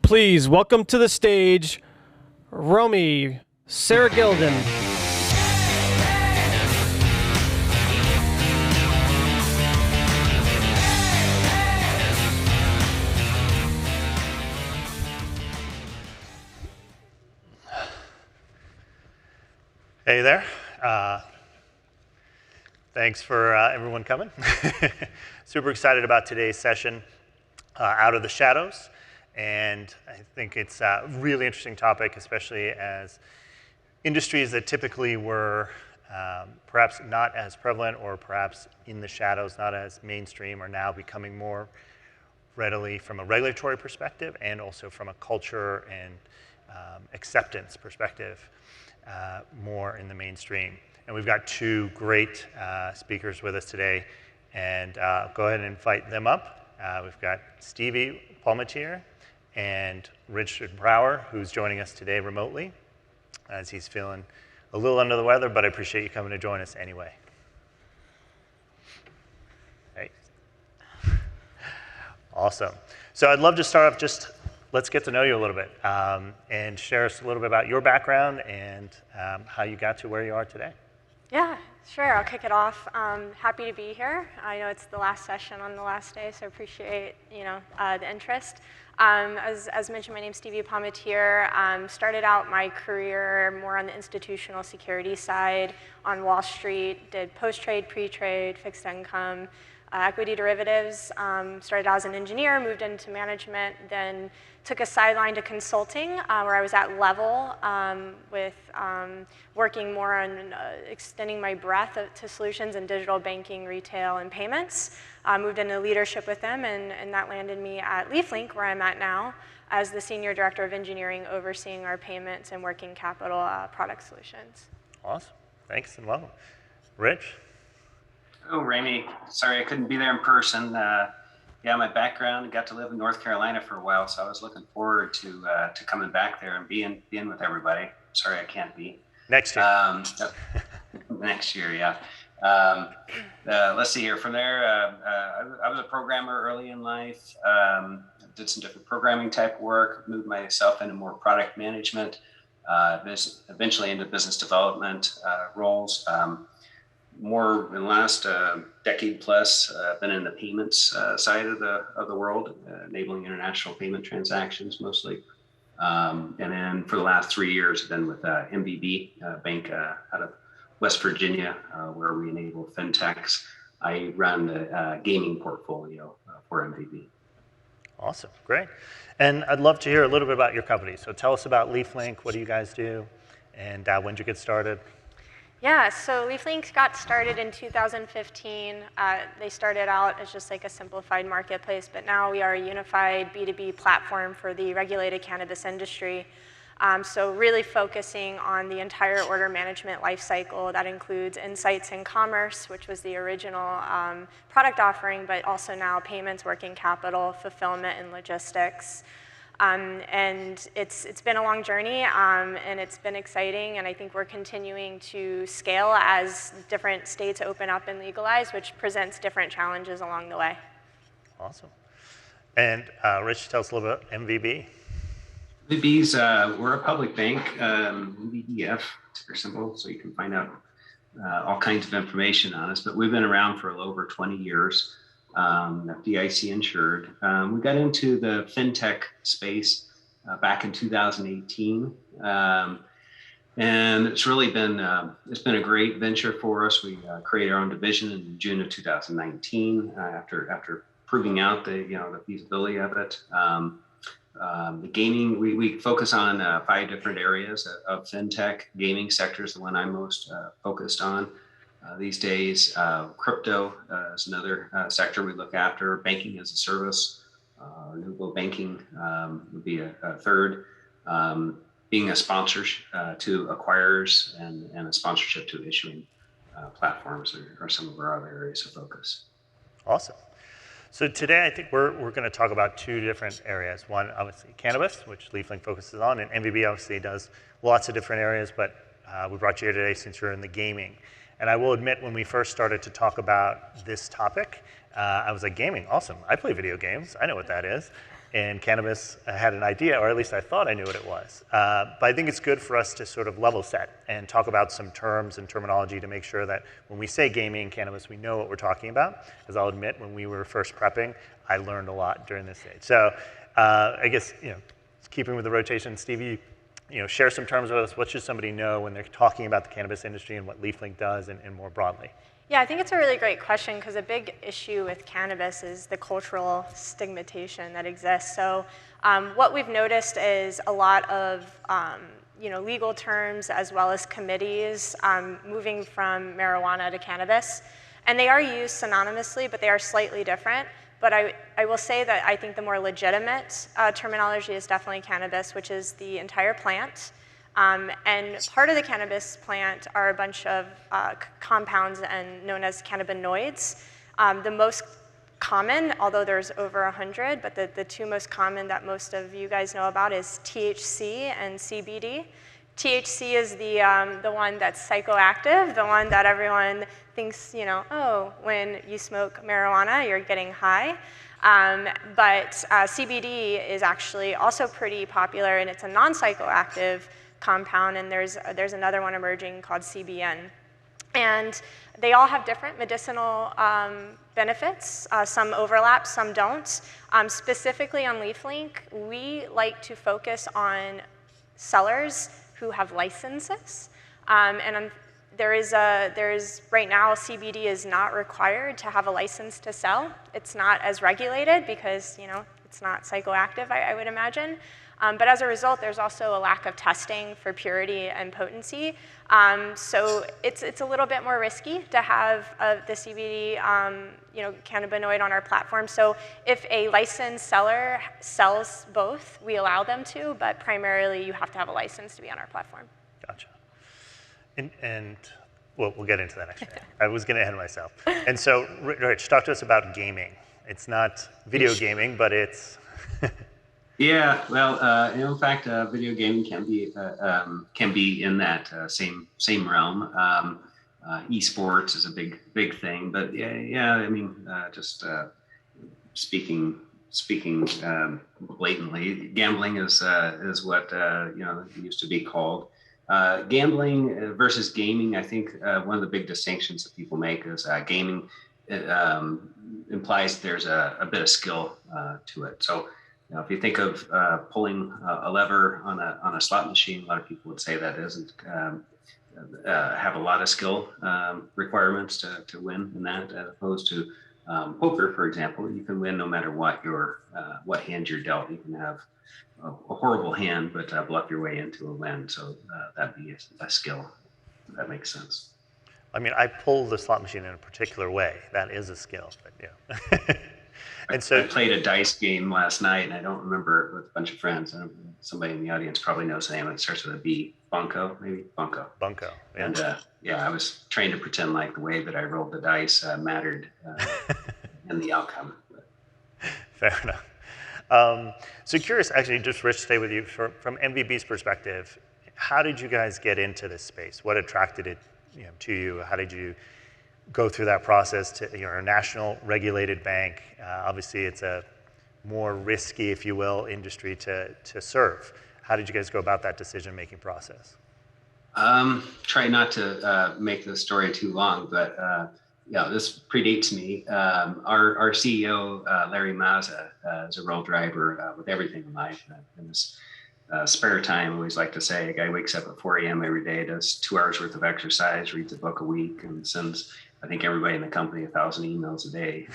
Please welcome to the stage, Ramy, Serageldin. Hey there. Thanks for everyone coming. Super excited about today's session, Out of the Shadows. And I think it's a really interesting topic, especially as industries that typically were perhaps not as prevalent or perhaps in the shadows, not as mainstream, are now becoming more readily from a regulatory perspective and also from a culture and acceptance perspective. More in the mainstream. And we've got two great speakers with us today, and go ahead and invite them up. We've got Stevie Palmeeter and Richard Brower, who's joining us today remotely, as he's feeling a little under the weather, but I appreciate you coming to join us anyway. Hey. Awesome. So I'd love to start off let's get to know you a little bit and share us a little bit about your background and how you got to where you are today. Yeah, sure. I'll kick it off. Happy to be here. I know it's the last session on the last day, so I appreciate the interest. As mentioned, my name's Stevie Palmeeter. Started out my career more on the institutional security side on Wall Street. Did post-trade, pre-trade, fixed income, equity derivatives. Started out as an engineer, moved into management, then took a sideline to consulting where I was at level with working more on extending my breadth to solutions in digital banking, retail, and payments. Moved into leadership with them, and that landed me at LeafLink, where I'm at now, as the Senior Director of Engineering, overseeing our payments and working capital product solutions. Awesome. Thanks and welcome. Rich? Oh, Ramy, sorry I couldn't be there in person. Yeah, my background, got to live in North Carolina for a while, so I was looking forward to coming back there and being with everybody. Sorry I can't be. Next year. Next year, yeah. Let's see here. From there, I was a programmer early in life. Did some different programming type work, moved myself into more product management, eventually into business development roles. More in the last decade plus, been in the payments side of the world, enabling international payment transactions mostly. And then for the last 3 years, I've been with MVB Bank out of West Virginia, where we enable fintechs. I run the gaming portfolio for MVB. Awesome, great. And I'd love to hear a little bit about your company. So tell us about LeafLink, what do you guys do, and when did you get started? Yeah, so LeafLink got started in 2015. They started out as just like a simplified marketplace, but now we are a unified B2B platform for the regulated cannabis industry. So really focusing on the entire order management lifecycle. That includes insights in commerce, which was the original product offering, but also now payments, working capital, fulfillment, and logistics. And it's been a long journey, and it's been exciting, and I think we're continuing to scale as different states open up and legalize, which presents different challenges along the way. Awesome. And Rich, tell us a little bit about MVB. MVB's, we're a public bank, MVBF, ticker symbol, so you can find out all kinds of information on us, but we've been around for a little over 20 years. FDIC insured. We got into the fintech space back in 2018, and it's really been a great venture for us. We created our own division in June of 2019 after proving out the feasibility of it. The gaming, we focus on 5 different areas of fintech. Gaming sector is the one I'm most focused on. These days, crypto is another sector we look after. Banking as a service, renewable banking would be a third. Being a sponsor to acquirers and a sponsorship to issuing platforms are some of our other areas of focus. Awesome. So today, I think we're going to talk about 2 different areas. One, obviously, cannabis, which LeafLink focuses on, and MVB obviously does lots of different areas, but we brought you here today since you're in the gaming. And I will admit, when we first started to talk about this topic, I was like, gaming, awesome. I play video games. I know what that is. and cannabis had an idea, or at least I thought I knew what it was. But I think it's good for us to sort of level set and talk about some terms and terminology to make sure that when we say gaming and cannabis, we know what we're talking about. As I'll admit, when we were first prepping, I learned a lot during this stage. So I guess, keeping with the rotation, Stevie, share some terms with us. What should somebody know when they're talking about the cannabis industry and what LeafLink does and more broadly? Yeah, I think it's a really great question because a big issue with cannabis is the cultural stigmatization that exists. So what we've noticed is a lot of legal terms as well as committees moving from marijuana to cannabis. And they are used synonymously, but they are slightly different. But I will say that I think the more legitimate terminology is definitely cannabis, which is the entire plant. And part of the cannabis plant are a bunch of compounds and known as cannabinoids. The most common, although there's over 100, but the two most common that most of you guys know about is THC and CBD. THC is the one that's psychoactive, the one that everyone thinks, when you smoke marijuana, you're getting high. But CBD is actually also pretty popular, and it's a non-psychoactive compound, and there's another one emerging called CBN. And they all have different medicinal benefits. Some overlap, some don't. Specifically on LeafLink, we like to focus on sellers who have licenses. There is right now, CBD is not required to have a license to sell. It's not as regulated because it's not psychoactive, I would imagine. But as a result, there's also a lack of testing for purity and potency. So it's a little bit more risky to have the CBD cannabinoid on our platform. So if a licensed seller sells both, we allow them to, but primarily you have to have a license to be on our platform. Gotcha. And well, we'll get into that next. I was getting ahead of myself. And so, Rich, talk to us about gaming. It's not video gaming, but it's Yeah, well, in fact, video gaming can be in that same realm. Esports is a big thing, but yeah. I mean, just speaking blatantly, gambling is what it used to be called. Gambling versus gaming. I think one of the big distinctions that people make is gaming implies there's a bit of skill to it. So. If you think of pulling a lever on a slot machine, a lot of people would say that doesn't have a lot of skill requirements to win in that, as opposed to poker, for example. You can win no matter what hand you're dealt. You can have a horrible hand, but bluff your way into a win. So that'd be a skill. If that makes sense. I mean, I pull the slot machine in a particular way. That is a skill, but yeah. And so I played a dice game last night, and I don't remember it with a bunch of friends. Somebody in the audience probably knows the name. It starts with a B. Bunko, maybe? Bunko. Bunko. Yeah. And I was trying to pretend like the way that I rolled the dice mattered in the outcome. Fair enough. So curious, actually, just Rich, stay with you. From MVB's perspective, how did you guys get into this space? What attracted it to you? How did you go through that process to a national regulated bank? Obviously, it's a more risky, if you will, industry to serve. How did you guys go about that decision-making process? Try not to make the story too long, but this predates me. Our CEO, Larry Mazza, is a role driver with everything in life. In his spare time, I always like to say, a guy wakes up at 4 a.m. every day, does 2 hours worth of exercise, reads a book a week, and sends, I think, everybody in the company 1,000 emails a day.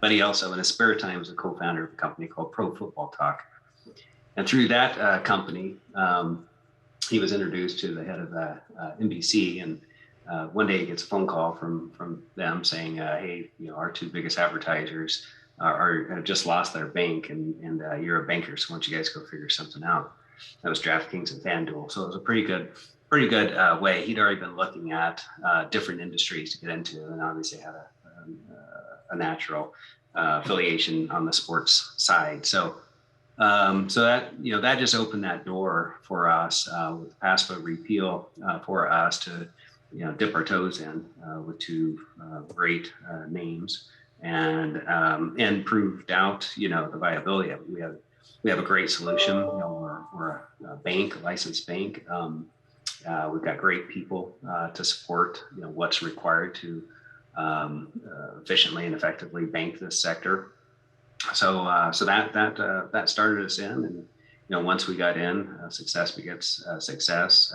But he also, in his spare time, is a co-founder of a company called Pro Football Talk. And through that company, he was introduced to the head of NBC. And one day he gets a phone call from them saying, hey, our two biggest advertisers are just lost their bank, and you're a banker, so why don't you guys go figure something out? That was DraftKings and FanDuel. So it was a pretty good way. He'd already been looking at different industries to get into, and obviously had a natural affiliation on the sports side. So that just opened that door for us with PASPA repeal for us to dip our toes in with two great names and proved out the viability of it. We had we have a great solution. We're a bank, a licensed bank. We've got great people to support what's required to efficiently and effectively bank this sector. So that started us in, and once we got in, success begets success.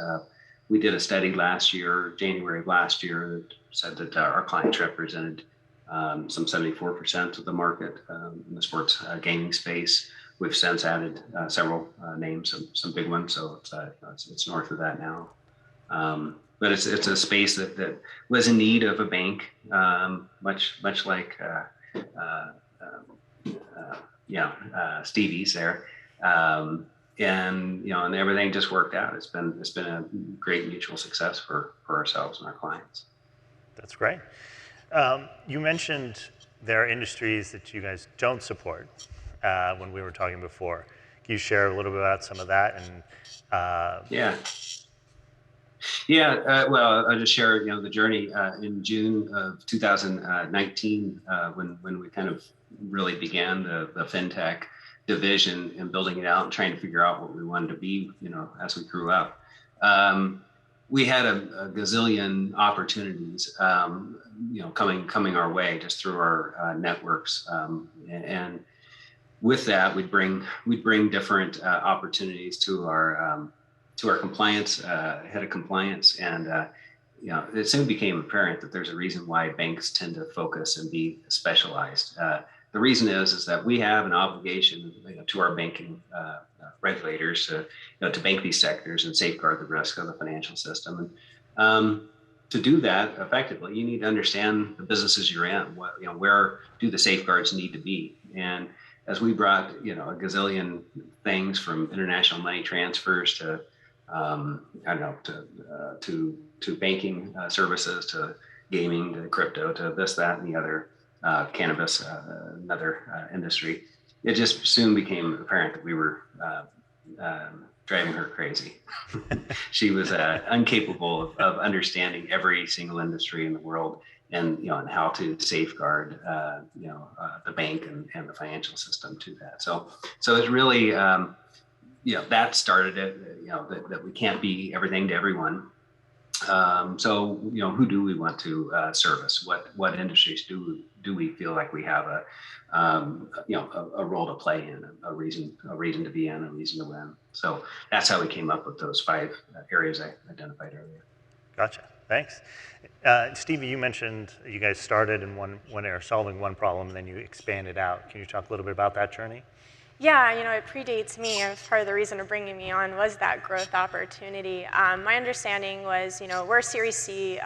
We did a study last year, January of last year, that said that our clients represented some 74% of the market in the sports gaming space. We've since added several names, some big ones, so it's north of that now. But it's a space that was in need of a bank, much like Stevie's there, and everything just worked out. It's been a great mutual success for ourselves and our clients. That's great. You mentioned there are industries that you guys don't support when we were talking before. Can you share a little bit about some of that? And well, I'll just share the journey in June of 2019 when we kind of really began the fintech division and building it out and trying to figure out what we wanted to be as we grew up. We had a gazillion opportunities coming our way just through our networks, and with that we'd bring different opportunities to our compliance head of compliance, and it soon became apparent that there's a reason why banks tend to focus and be specialized. The reason is that we have an obligation to our banking regulators to bank these sectors and safeguard the risk of the financial system. And to do that effectively, you need to understand the businesses you're in. Where do the safeguards need to be? And as we brought a gazillion things from international money transfers to to banking services, to gaming, to crypto, to this, that, and the other, cannabis, another industry, it just soon became apparent that we were driving her crazy. She was incapable of understanding every single industry in the world, and and how to safeguard the bank and the financial system to that. So it's really that started it. That we can't be everything to everyone. So who do we want to service? What industries do we feel like we have a role to play in, a reason to be in, a reason to win? So that's how we came up with those 5 areas I identified earlier. Gotcha. Thanks. Stevie, you mentioned you guys started in one area, solving one problem, and then you expanded out. Can you talk a little bit about that journey? Yeah, it predates me. Part of the reason of bringing me on was that growth opportunity. My understanding was, we're a Series C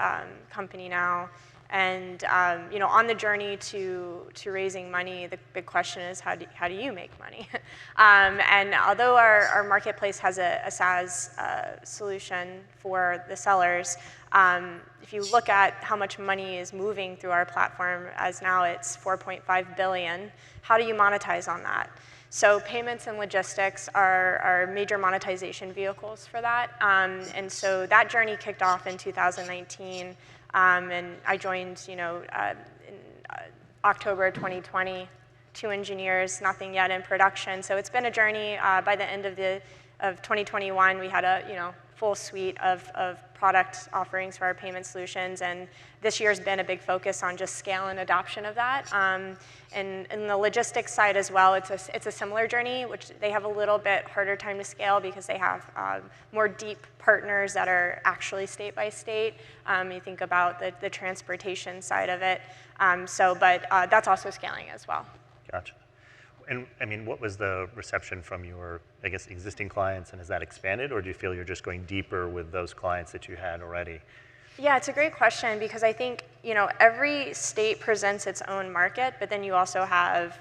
company now, and on the journey to raising money, the big question is how do you make money? And although our marketplace has a SaaS solution for the sellers, if you look at how much money is moving through our platform, as now it's 4.5 billion, how do you monetize on that? So payments and logistics are major monetization vehicles for that. And so that journey kicked off in 2019. And I joined, in October 2020, 2 engineers, nothing yet in production. So it's been a journey. By the end of 2021, we had a full suite of product offerings for our payment solutions, and this year's been a big focus on just scale and adoption of that. And in the logistics side as well, it's a similar journey, which they have a little bit harder time to scale because they have more deep partners that are actually state by state. You think about the transportation side of it. But that's also scaling as well. Gotcha. And I mean, what was the reception from your, existing clients, and has that expanded, or do you feel you're just going deeper with those clients that you had already? Yeah, it's a great question, because I think, every state presents its own market, but then you also have,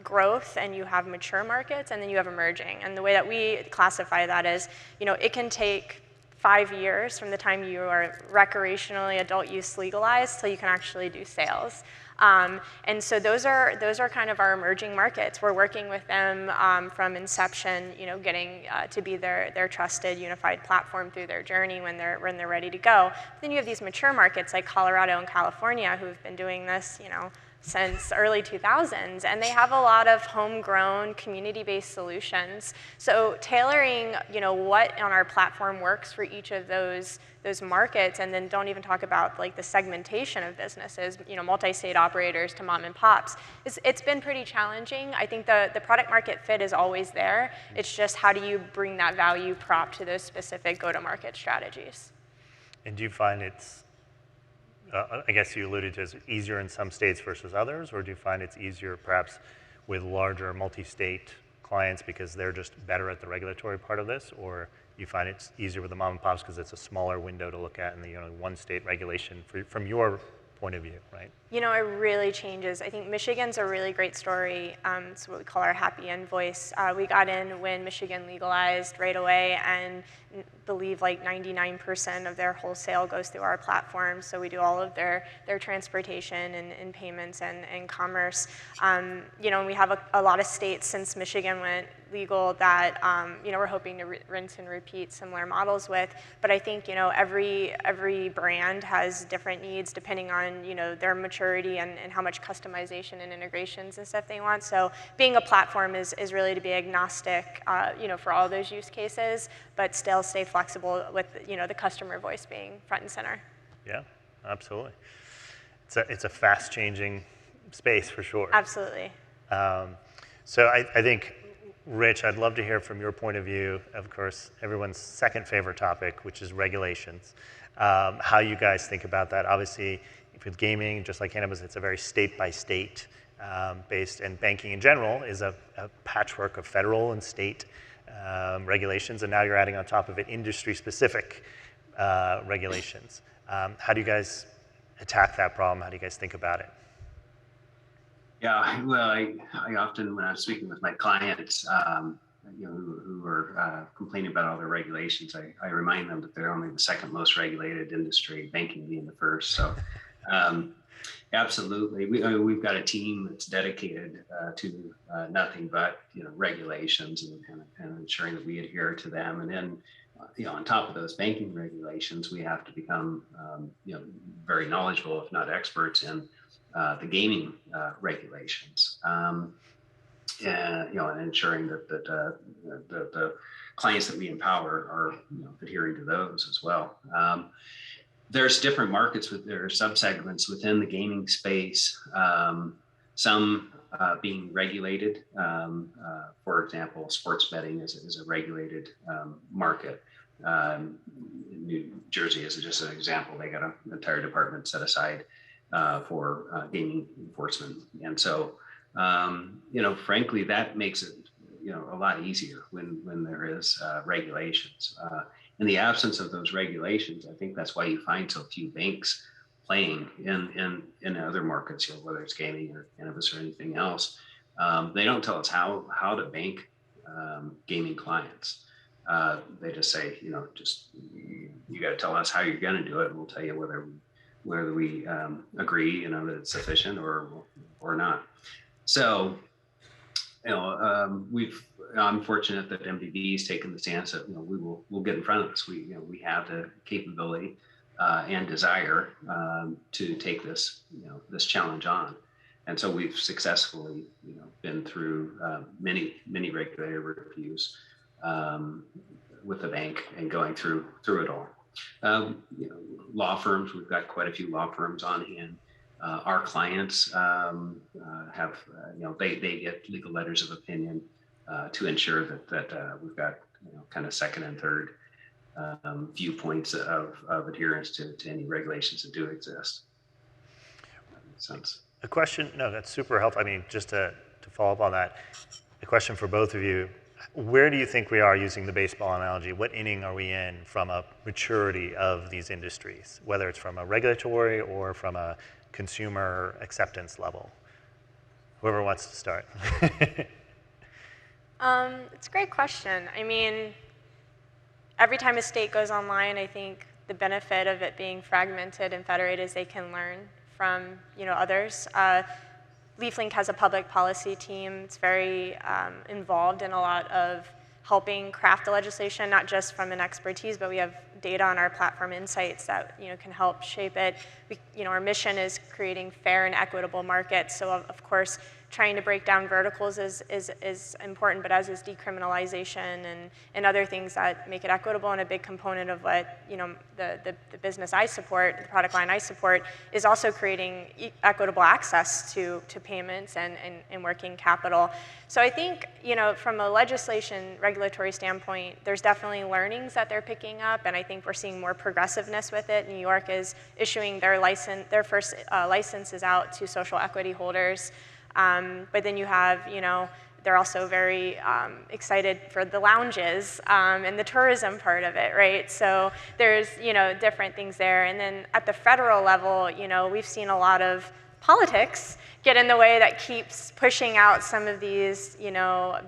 growth, and you have mature markets, and then you have emerging. And the way that we classify that is, it can take 5 years from the time you are recreationally adult use legalized till you can actually do sales. And so those are kind of our emerging markets. We're working with them from inception, getting to be their trusted unified platform through their journey when they're ready to go. But then you have these mature markets like Colorado and California, who've been doing this, since early 2000s, and they have a lot of homegrown, community-based solutions. So tailoring, what on our platform works for each of those markets, and then don't even talk about like the segmentation of businesses, multi-state operators to mom and pops. It's been pretty challenging. I think the product market fit is always there. It's just how do you bring that value prop to those specific go-to-market strategies. And do you find it's, I guess you alluded to, is it easier in some states versus others, or do you find it's easier perhaps with larger multi-state clients because they're just better at the regulatory part of this, or you find it's easier with the mom and pops because it's a smaller window to look at in the one state regulation from your point of view, right? It really changes. I think Michigan's a really great story. It's what we call our happy invoice. We got in when Michigan legalized right away, and believe like 99% of their wholesale goes through our platform. So we do all of their transportation and payments and commerce. And we have a lot of states since Michigan went legal that we're hoping to rinse and repeat similar models with. But I think every brand has different needs depending on their maturity and how much customization and integrations and stuff they want. So being a platform is really to be agnostic, for all those use cases, but still stay flexible with the customer voice being front and center. Yeah, absolutely. It's a fast-changing space for sure. Absolutely. So I think, Rich, I'd love to hear from your point of view, of course, everyone's second favorite topic, which is regulations. How you guys think about that. Obviously, with gaming, just like cannabis, it's a very state-by-state based, and banking in general is a patchwork of federal and state regulations, and now you're adding on top of it industry-specific regulations. How do you guys attack that problem? How do you guys think about it? Yeah, well, I often, when I'm speaking with my clients, who are complaining about all their regulations, I remind them that they're only the second most regulated industry, banking being the first. So, absolutely, we've got a team that's dedicated to nothing but regulations and ensuring that we adhere to them. And then, on top of those banking regulations, we have to become very knowledgeable, if not experts, in the gaming regulations, and ensuring that the clients that we empower are adhering to those as well. There's different markets there are subsegments within the gaming space. Some being regulated. For example, sports betting is a regulated market. New Jersey is just an example. They got an entire department set aside for gaming enforcement. And so, frankly, that makes it, a lot easier when there is regulations. In the absence of those regulations, I think that's why you find so few banks playing in other markets, whether it's gaming or cannabis or anything else. They don't tell us how to bank gaming clients. They just say, you got to tell us how you're going to do it, and we'll tell you whether we agree, that it's sufficient or not. So, I'm fortunate that MVB has taken the stance that we'll get in front of this. We have the capability and desire to take this this challenge on, and so we've successfully been through many regulator reviews with the bank and going through it all. Law firms, we've got quite a few law firms on hand. Our clients have, they get legal letters of opinion to ensure that we've got, kind of second and third viewpoints of adherence to any regulations that do exist. That makes sense. A question, no, that's super helpful. I mean, just to follow up on that, a question for both of you. Where do you think we are, using the baseball analogy? What inning are we in from a maturity of these industries, whether it's from a regulatory or from a consumer acceptance level? Whoever wants to start. It's a great question. I mean, every time a state goes online, I think the benefit of it being fragmented and federated is they can learn from others. LeafLink has a public policy team. It's very involved in a lot of helping craft the legislation, not just from an expertise, but we have data on our platform insights that can help shape it. Our mission is creating fair and equitable markets. So of course, trying to break down verticals is important, but as is decriminalization and other things that make it equitable. And a big component of what the business I support, the product line I support, is also creating equitable access to payments and working capital. So I think from a legislation regulatory standpoint, there's definitely learnings that they're picking up, and I think we're seeing more progressiveness with it. New York is issuing their first licenses out to social equity holders. But then you have, they're also very excited for the lounges and the tourism part of it, right? So there's, different things there. And then at the federal level, we've seen a lot of politics get in the way that keeps pushing out some of these,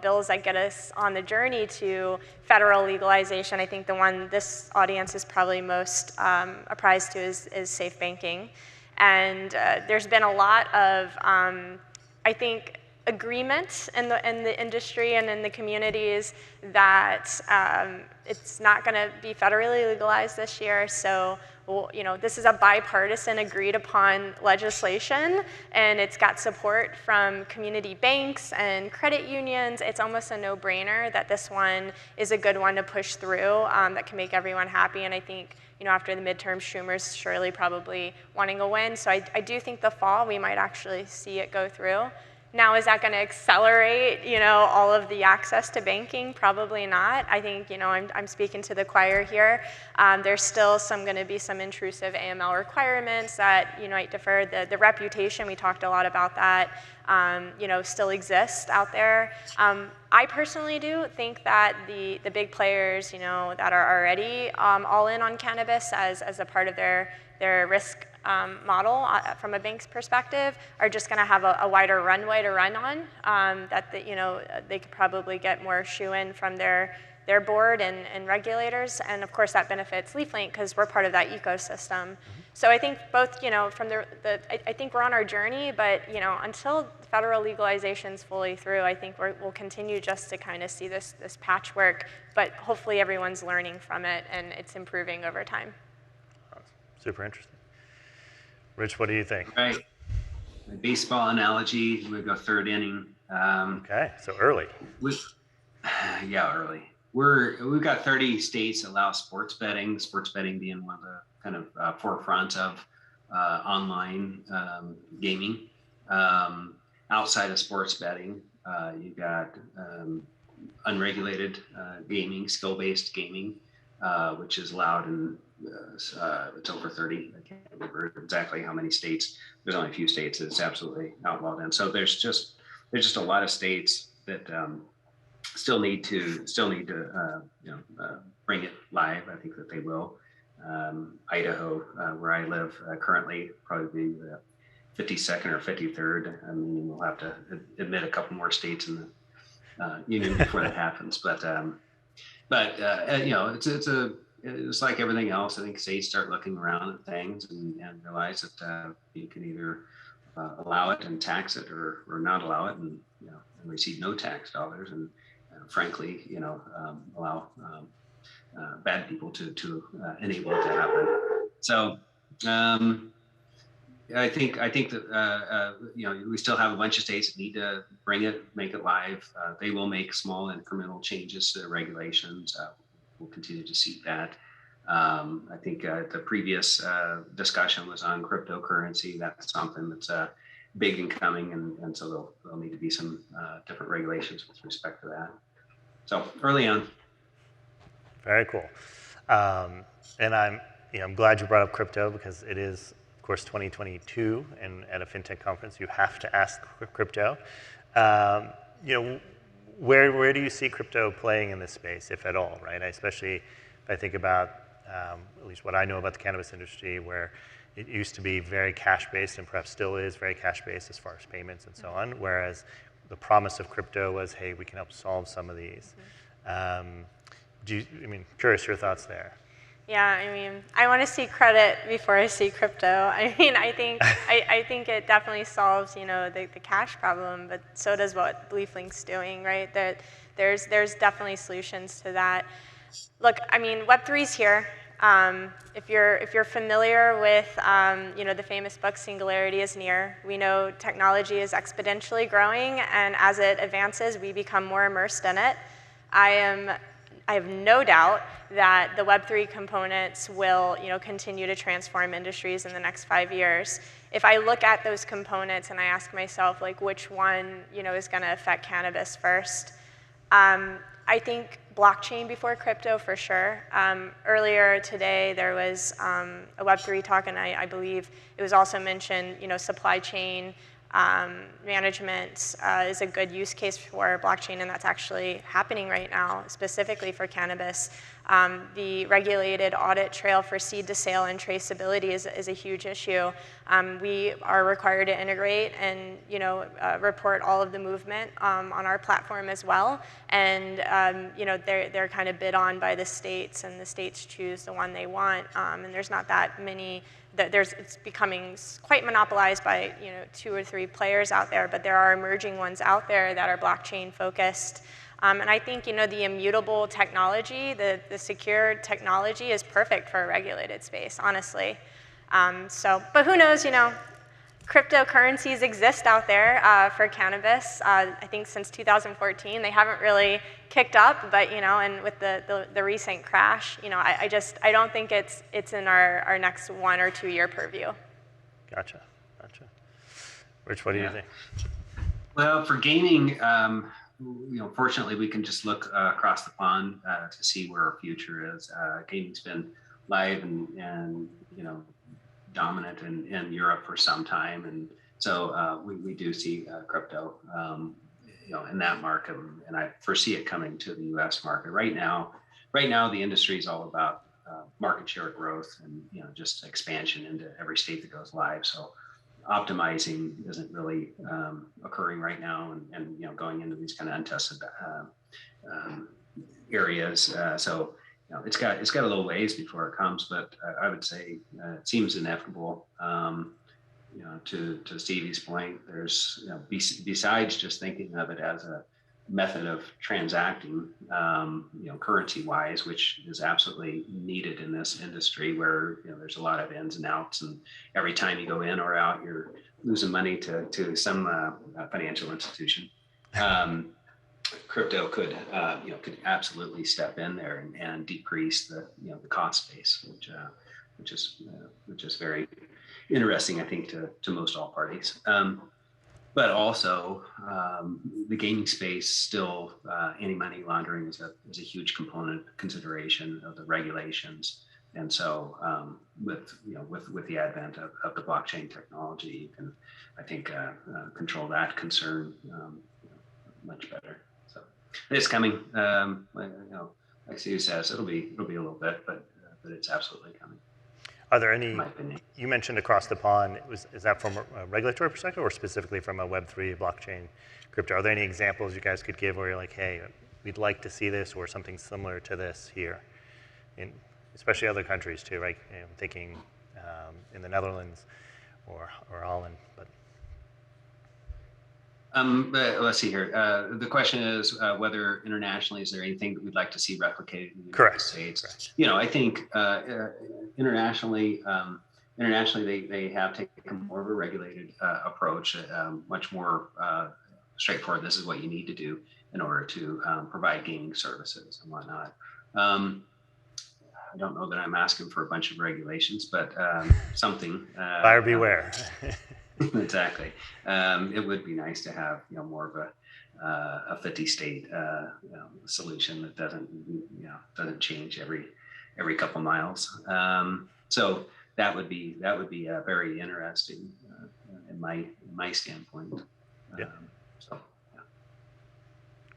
bills that get us on the journey to federal legalization. I think the one this audience is probably most apprised to is safe banking. And there's been a lot of, I think, agreement in the industry and in the communities that it's not going to be federally legalized this year. So, this is a bipartisan, agreed upon legislation, and it's got support from community banks and credit unions. It's almost a no-brainer that this one is a good one to push through that can make everyone happy. And I think, after the midterm, Schumer's surely probably wanting a win. So I do think the fall we might actually see it go through. Now, is that going to accelerate, all of the access to banking? Probably not. I think, I'm speaking to the choir here. There's still going to be some intrusive AML requirements that, might defer. The reputation, we talked a lot about that, still exists out there. I personally do think that the big players, that are already all in on cannabis as a part of their risk model from a bank's perspective are just going to have a wider runway to run on, that they could probably get more shoe-in from their board and regulators, and of course that benefits LeafLink because we're part of that ecosystem. So I think both, from I think we're on our journey, but until federal legalization's fully through, I think we'll continue just to kind of see this patchwork, but hopefully everyone's learning from it and it's improving over time. Super interesting. Rich, what do you think? Right. My baseball analogy, we go third inning. Okay, so early. Early. We've got 30 states allow sports betting being one of the kind of forefronts of online gaming. Outside of sports betting, you've got unregulated gaming, skill-based gaming, which is allowed in it's over 30. I can't remember exactly how many states. There's only a few states that it's absolutely outlawed in. So there's just a lot of states that still need to bring it live. I think that they will. Idaho, where I live currently, probably the 52nd or 53rd. I mean, we'll have to admit a couple more states in the union before that happens. But it's like everything else. I think states start looking around at things and realize that you can either allow it and tax it or not allow it and receive no tax dollars and frankly allow bad people to enable it to happen. So I think that we still have a bunch of states that need to make it live. They will make small incremental changes to the regulations. We'll continue to see that. I think the previous discussion was on cryptocurrency. That's something that's big and coming, and so there'll need to be some different regulations with respect to that. So early on. Very cool. And I'm glad you brought up crypto because it is, of course, 2022, and at a fintech conference, you have to ask crypto. Where do you see crypto playing in this space, if at all, right? Especially if I think about at least what I know about the cannabis industry, where it used to be very cash-based and perhaps still is very cash-based as far as payments and so on, whereas the promise of crypto was, hey, we can help solve some of these. Curious your thoughts there. Yeah, I mean, I want to see credit before I see crypto. I mean, I think it definitely solves, you know, the cash problem, but so does what LeafLink's doing, right? That there's definitely solutions to that. Look, I mean, Web3's here. If you're familiar with, you know, the famous book Singularity is Near, we know technology is exponentially growing, and as it advances, we become more immersed in it. I have no doubt that the Web3 components will, you know, continue to transform industries in the next 5 years. If I look at those components and I ask myself, like, which one, you know, is going to affect cannabis first, I think blockchain before crypto for sure. Earlier today there was a Web3 talk, and I believe it was also mentioned, you know, supply chain management is a good use case for blockchain, and that's actually happening right now, specifically for cannabis. The regulated audit trail for seed to sale and traceability is a huge issue. We are required to integrate and, you know, report all of the movement on our platform as well. And you know, they're kind of bid on by the states, and the states choose the one they want. And there's not that many. It's becoming quite monopolized by, you know, 2 or 3 players out there, but there are emerging ones out there that are blockchain focused. And I think, you know, the immutable technology, the secure technology is perfect for a regulated space, honestly. But who knows, you know, cryptocurrencies exist out there for cannabis. I think since 2014, they haven't really kicked up, but, you know, and with the recent crash, you know, I don't think it's in our next 1 or 2 year purview. Gotcha. Rich, what do you think? Well, for gaming, you know, fortunately, we can just look across the pond to see where our future is. Gaming's been live and you know, dominant in Europe for some time, and so we do see crypto, you know, in that market, and I foresee it coming to the U.S. market. Right now, the industry is all about market share growth and, you know, just expansion into every state that goes live. So optimizing isn't really occurring right now, and you know, going into these kind of untested areas. So you know, it's got a little ways before it comes, but I would say it seems inevitable. You know, to Stevie's point, there's, you know, besides just thinking of it as a method of transacting, you know, currency-wise, which is absolutely needed in this industry where, you know, there's a lot of ins and outs, and every time you go in or out, you're losing money to some financial institution. Crypto could, you know, could absolutely step in there and decrease the, you know, the cost base, which is very interesting, I think, to most all parties. But also, the gaming space still, anti-money laundering is a huge component consideration of the regulations. And so, with the advent of the blockchain technology, you can, I think, control that concern, you know, much better. So it's coming. You know, like Steve says, it'll be a little bit, but it's absolutely coming. Are there any, you mentioned across the pond, is that from a regulatory perspective or specifically from a Web3 blockchain crypto? Are there any examples you guys could give where you're like, hey, we'd like to see this or something similar to this here, in especially other countries too, right? You know, I'm thinking in the Netherlands or Holland, but. Let's see here. The question is whether internationally, is there anything that we'd like to see replicated in the United States? Correct. You know, I think internationally, they have taken more of a regulated approach, much more straightforward. This is what you need to do in order to provide gaming services and whatnot. I don't know that I'm asking for a bunch of regulations, but something. Buyer beware. Exactly. It would be nice to have, you know, more of a 50-state you know, solution that doesn't change every couple miles. So that would be very interesting in my standpoint. Yeah. So yeah.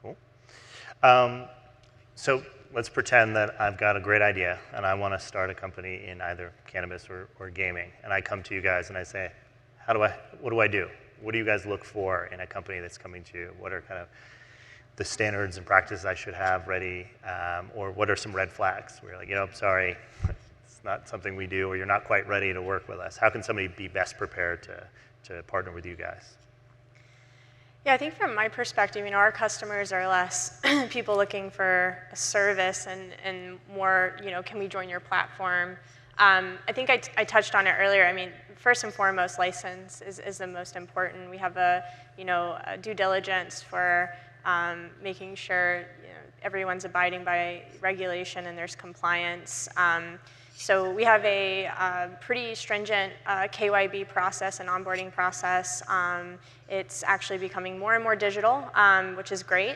Cool. So let's pretend that I've got a great idea and I want to start a company in either cannabis or gaming, and I come to you guys and I say, what do I do? What do you guys look for in a company that's coming to you? What are kind of the standards and practices I should have ready, or what are some red flags? Where you're like, I'm sorry, it's not something we do, or you're not quite ready to work with us. How can somebody be best prepared to partner with you guys? Yeah, I think from my perspective, our customers are less people looking for a service and more, can we join your platform? I think I touched on it earlier. First and foremost, license is the most important. We have a due diligence for making sure everyone's abiding by regulation and there's compliance. So we have a pretty stringent KYB process and onboarding process. It's actually becoming more and more digital, which is great,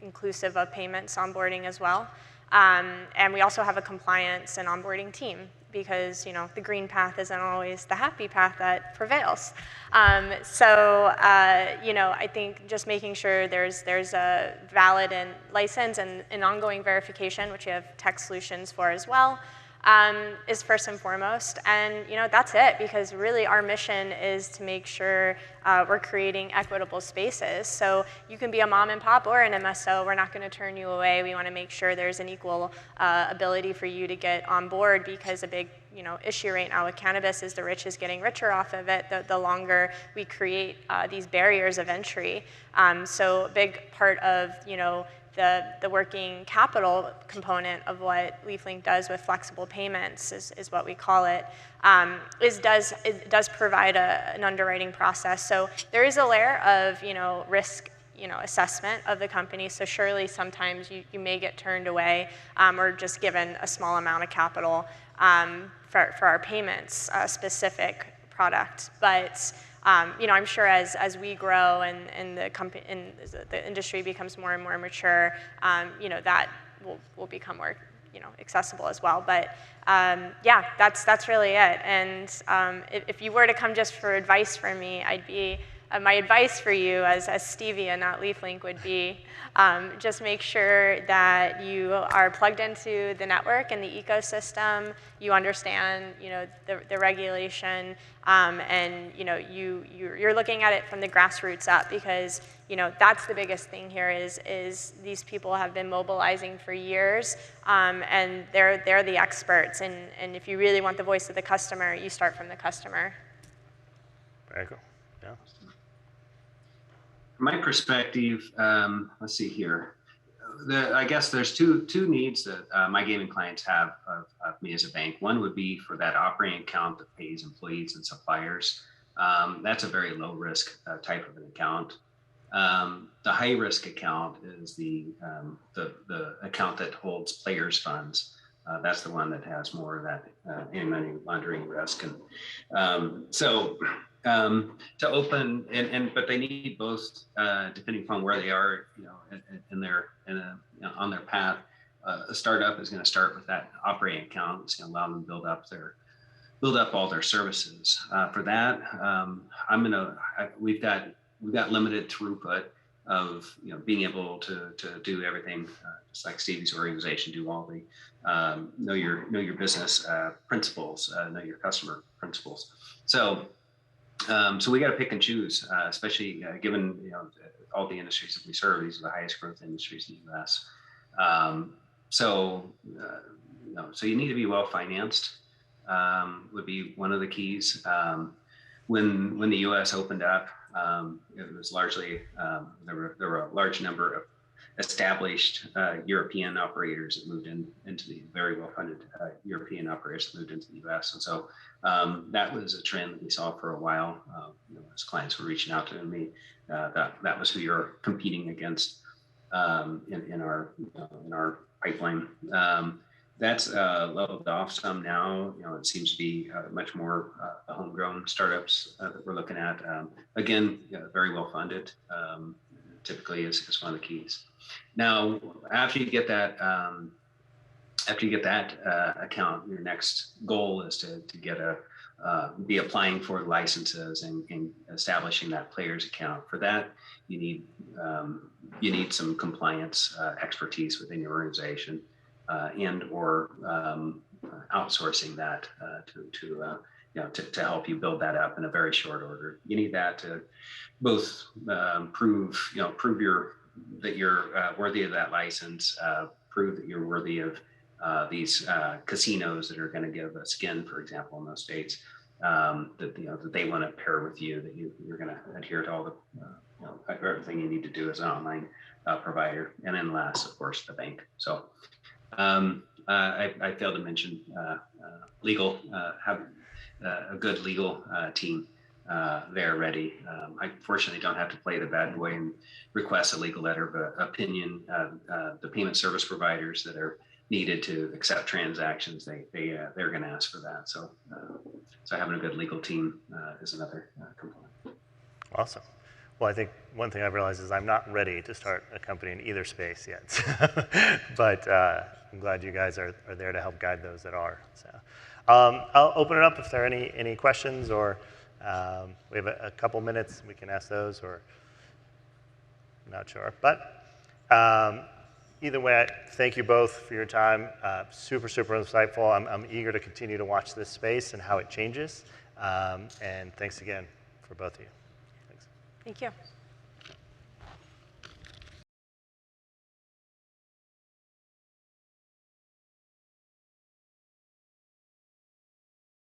inclusive of payments onboarding as well. And we also have a compliance and onboarding team because the green path isn't always the happy path that prevails. I think just making sure there's a valid and license and ongoing verification, which we have tech solutions for as well, is first and foremost. And that's it, because really our mission is to make sure we're creating equitable spaces. So you can be a mom and pop or an MSO. We're not going to turn you away. We want to make sure there's an equal ability for you to get on board, because a big issue right now with cannabis is the rich is getting richer off of it the longer we create these barriers of entry. So a big part of the working capital component of what LeafLink does with flexible payments is what we call it, it does provide an underwriting process. So there is a layer of risk assessment of the company. So surely sometimes you may get turned away or just given a small amount of capital for our payments specific product. But I'm sure as we grow and the industry becomes more and more mature, that will become more accessible as well. But yeah, that's really it. And if you were to come just for advice from me, I'd be my advice for you as Stevie and not LeafLink would be just make sure that you are plugged into the network and the ecosystem. You understand, the regulation, and you're looking at it from the grassroots up, because that's the biggest thing here is these people have been mobilizing for years, and they're the experts. And if you really want the voice of the customer, you start from the customer. Very cool. Yeah. From my perspective, let's see here. I guess there's two needs that my gaming clients have of me as a bank. One would be for that operating account that pays employees and suppliers. That's a very low risk type of an account. The high risk account is the account that holds players' funds. That's the one that has more of that anti-money laundering risk. And to open, but they need both, depending upon where they are, on their path. A startup is going to start with that operating account. It's going to allow them to build up all their services. For that, we've got limited throughput of being able to do everything, just like Stevie's organization, do all the know your business principles, know your customer principles. So we got to pick and choose, especially given all the industries that we serve. These are the highest growth industries in the U.S. So you need to be well financed. Would be one of the keys. When the U.S. opened up, it was largely there were a large number of established European operators that moved into the very well-funded European operators that moved into the U.S. And so that was a trend that we saw for a while. As clients were reaching out to me, that was who you're competing against in our pipeline. That's leveled off some now. It seems to be much more homegrown startups that we're looking at. Again, very well funded. Typically is one of the keys. Now, after you get that account, your next goal is to get be applying for licenses and establishing that player's account. For that, you need some compliance expertise within your organization, and or outsourcing that to help you build that up in a very short order. You need that to both prove your that you're worthy of that license, prove that you're worthy of these casinos that are going to give a skin, for example, in those states, that that they want to pair with you, that you're going to adhere to all the everything you need to do as an online provider, and then last, of course, the bank. So I failed to mention legal, have a good legal team there ready. I fortunately don't have to play the bad boy and request a legal letter of opinion. The payment service providers that are needed to accept transactions, they're going to ask for that. So having a good legal team is another component. Awesome. Well, I think one thing I've realized is I'm not ready to start a company in either space yet. But I'm glad you guys are there to help guide those that are. So I'll open it up if there are any questions, or we have a couple minutes. We can ask those, or I'm not sure. But either way, thank you both for your time. Super, super insightful. I'm eager to continue to watch this space and how it changes. And thanks again for both of you. Thanks. Thank you.